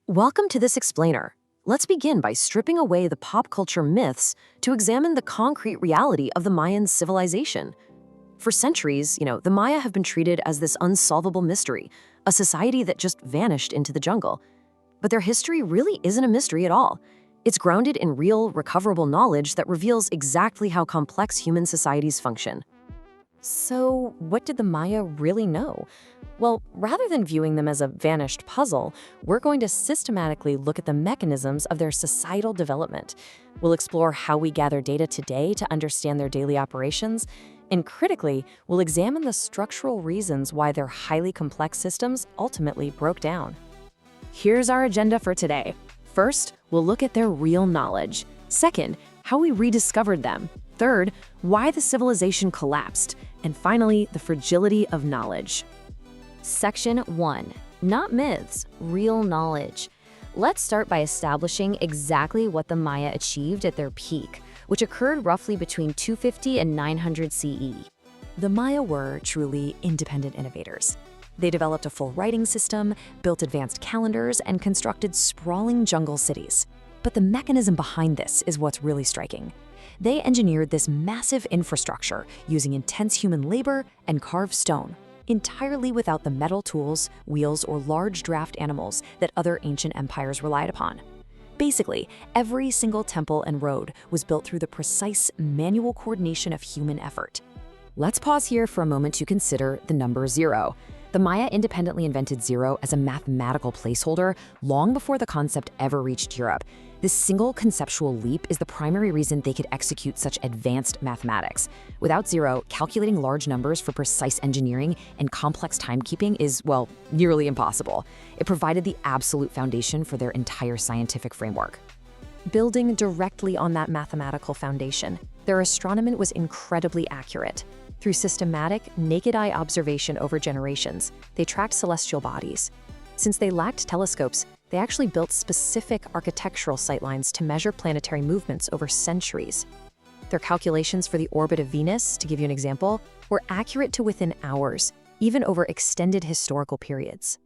Welcome to this explainer. Let's begin by stripping away the pop culture myths to examine the concrete reality of the Mayan civilization. For centuries, the Maya have been treated as this unsolvable mystery, a society that just vanished into the jungle. But their history really isn't a mystery at all. It's grounded in real, recoverable knowledge that reveals exactly how complex human societies function. So, what did the Maya really know? Well, rather than viewing them as a vanished puzzle, we're going to systematically look at the mechanisms of their societal development. We'll explore how we gather data today to understand their daily operations, and critically, we'll examine the structural reasons why their highly complex systems ultimately broke down. Here's our agenda for today. First, we'll look at their real knowledge. Second, how we rediscovered them. Third, why the civilization collapsed. And finally, the fragility of knowledge. Section 1. Not myths, real knowledge. Let's start by establishing exactly what the Maya achieved at their peak, which occurred roughly between 250 and 900 CE. The Maya were truly independent innovators. They developed a full writing system, built advanced calendars, and constructed sprawling jungle cities. But the mechanism behind this is what's really striking. They engineered this massive infrastructure using intense human labor and carved stone, entirely without the metal tools, wheels, or large draft animals that other ancient empires relied upon. Basically, every single temple and road was built through the precise manual coordination of human effort. Let's pause here for a moment to consider the number 0. The Maya independently invented 0 as a mathematical placeholder long before the concept ever reached Europe. This single conceptual leap is the primary reason they could execute such advanced mathematics. Without 0, calculating large numbers for precise engineering and complex timekeeping is, well, nearly impossible. It provided the absolute foundation for their entire scientific framework. Building directly on that mathematical foundation, their astronomy was incredibly accurate. Through systematic, naked-eye observation over generations, they tracked celestial bodies. Since they lacked telescopes, they actually built specific architectural sightlines to measure planetary movements over centuries. Their calculations for the orbit of Venus, to give you an example, were accurate to within hours, even over extended historical periods.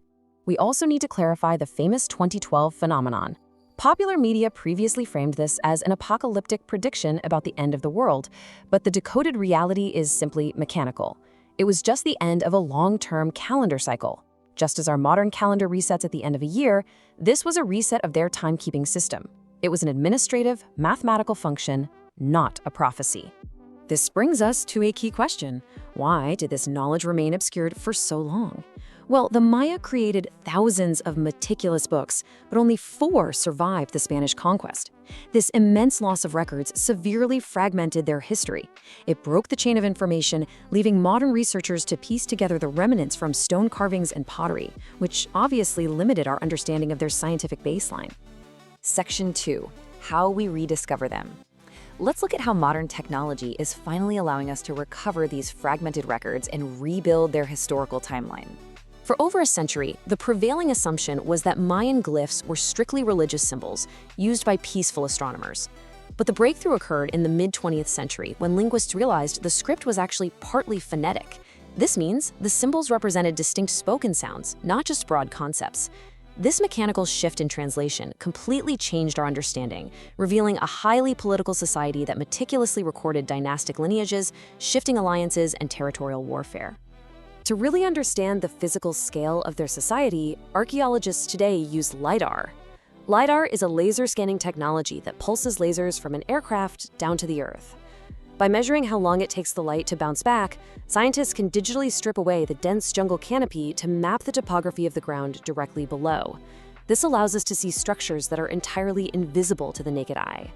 We also need to clarify the famous 2012 phenomenon. Popular media previously framed this as an apocalyptic prediction about the end of the world, but the decoded reality is simply mechanical. It was just the end of a long-term calendar cycle. Just as our modern calendar resets at the end of a year, this was a reset of their timekeeping system. It was an administrative, mathematical function, not a prophecy. This brings us to a key question. Why did this knowledge remain obscured for so long? Well, the Maya created thousands of meticulous books, but only 4 survived the Spanish conquest. This immense loss of records severely fragmented their history. It broke the chain of information, leaving modern researchers to piece together the remnants from stone carvings and pottery, which obviously limited our understanding of their scientific baseline. Section 2. How we rediscover them. Let's look at how modern technology is finally allowing us to recover these fragmented records and rebuild their historical timeline. For over a century, the prevailing assumption was that Mayan glyphs were strictly religious symbols used by peaceful astronomers. But the breakthrough occurred in the mid-20th century when linguists realized the script was actually partly phonetic. This means the symbols represented distinct spoken sounds, not just broad concepts. This mechanical shift in translation completely changed our understanding, revealing a highly political society that meticulously recorded dynastic lineages, shifting alliances, and territorial warfare. To really understand the physical scale of their society, archaeologists today use lidar. Lidar is a laser scanning technology that pulses lasers from an aircraft down to the Earth. By measuring how long it takes the light to bounce back, scientists can digitally strip away the dense jungle canopy to map the topography of the ground directly below. This allows us to see structures that are entirely invisible to the naked eye.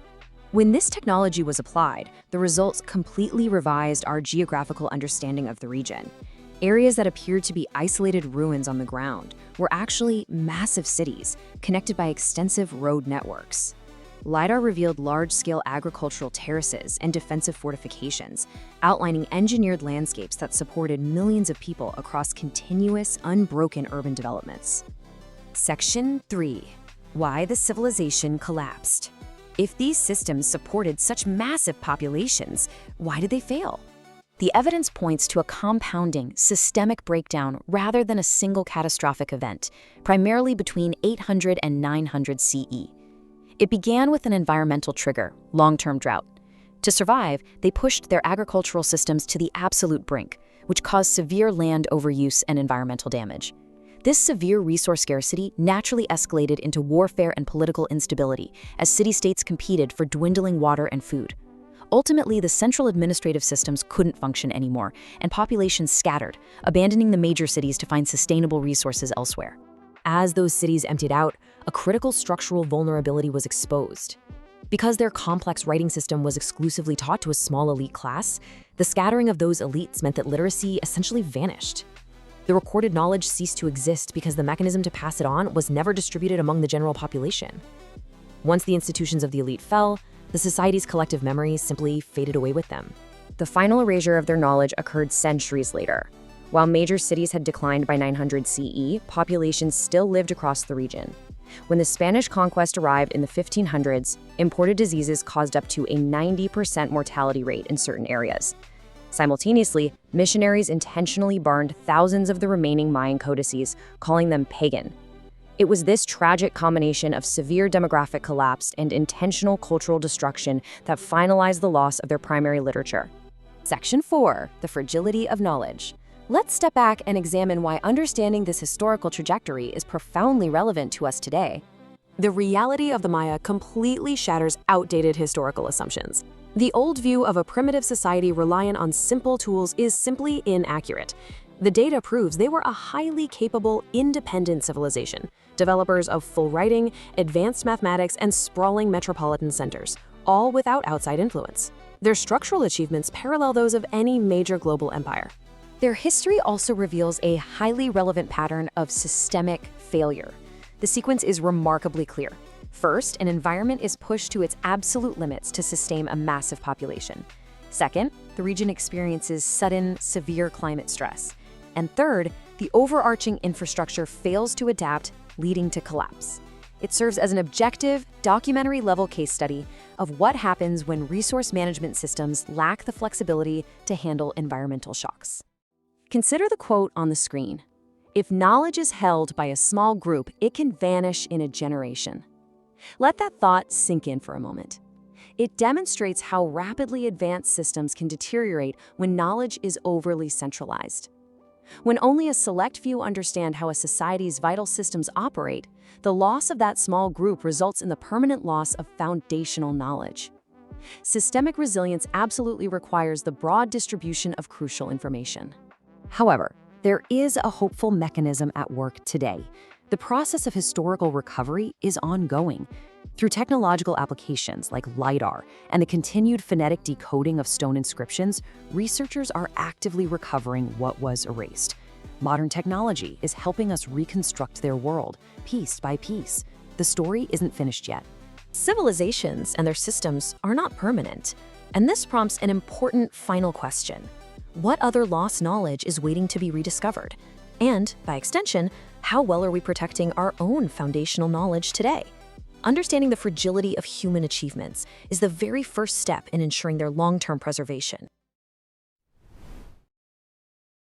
When this technology was applied, the results completely revised our geographical understanding of the region. Areas that appeared to be isolated ruins on the ground were actually massive cities connected by extensive road networks. LiDAR revealed large-scale agricultural terraces and defensive fortifications, outlining engineered landscapes that supported millions of people across continuous, unbroken urban developments. Section 3. Why the civilization collapsed. If these systems supported such massive populations, why did they fail? The evidence points to a compounding, systemic breakdown rather than a single catastrophic event, primarily between 800 and 900 CE. It began with an environmental trigger, long-term drought. To survive, they pushed their agricultural systems to the absolute brink, which caused severe land overuse and environmental damage. This severe resource scarcity naturally escalated into warfare and political instability as city-states competed for dwindling water and food. Ultimately, the central administrative systems couldn't function anymore, and populations scattered, abandoning the major cities to find sustainable resources elsewhere. As those cities emptied out, a critical structural vulnerability was exposed. Because their complex writing system was exclusively taught to a small elite class, the scattering of those elites meant that literacy essentially vanished. The recorded knowledge ceased to exist because the mechanism to pass it on was never distributed among the general population. Once the institutions of the elite fell, the society's collective memories simply faded away with them. The final erasure of their knowledge occurred centuries later. While major cities had declined by 900 CE, populations still lived across the region. When the Spanish conquest arrived in the 1500s, imported diseases caused up to a 90% mortality rate in certain areas. Simultaneously, missionaries intentionally burned thousands of the remaining Mayan codices, calling them pagan. It was this tragic combination of severe demographic collapse and intentional cultural destruction that finalized the loss of their primary literature. Section 4. The Fragility of Knowledge. Let's step back and examine why understanding this historical trajectory is profoundly relevant to us today. The reality of the Maya completely shatters outdated historical assumptions. The old view of a primitive society reliant on simple tools is simply inaccurate. The data proves they were a highly capable, independent civilization, developers of full writing, advanced mathematics, and sprawling metropolitan centers, all without outside influence. Their structural achievements parallel those of any major global empire. Their history also reveals a highly relevant pattern of systemic failure. The sequence is remarkably clear. First, an environment is pushed to its absolute limits to sustain a massive population. Second, the region experiences sudden, severe climate stress. And third, the overarching infrastructure fails to adapt, leading to collapse. It serves as an objective, documentary-level case study of what happens when resource management systems lack the flexibility to handle environmental shocks. Consider the quote on the screen. If knowledge is held by a small group, it can vanish in a generation. Let that thought sink in for a moment. It demonstrates how rapidly advanced systems can deteriorate when knowledge is overly centralized. When only a select few understand how a society's vital systems operate, the loss of that small group results in the permanent loss of foundational knowledge. Systemic resilience absolutely requires the broad distribution of crucial information. However, there is a hopeful mechanism at work today. The process of historical recovery is ongoing. Through technological applications like lidar and the continued phonetic decoding of stone inscriptions, researchers are actively recovering what was erased. Modern technology is helping us reconstruct their world, piece by piece. The story isn't finished yet. Civilizations and their systems are not permanent, and this prompts an important final question. What other lost knowledge is waiting to be rediscovered? And, by extension, how well are we protecting our own foundational knowledge today? Understanding the fragility of human achievements is the very first step in ensuring their long-term preservation.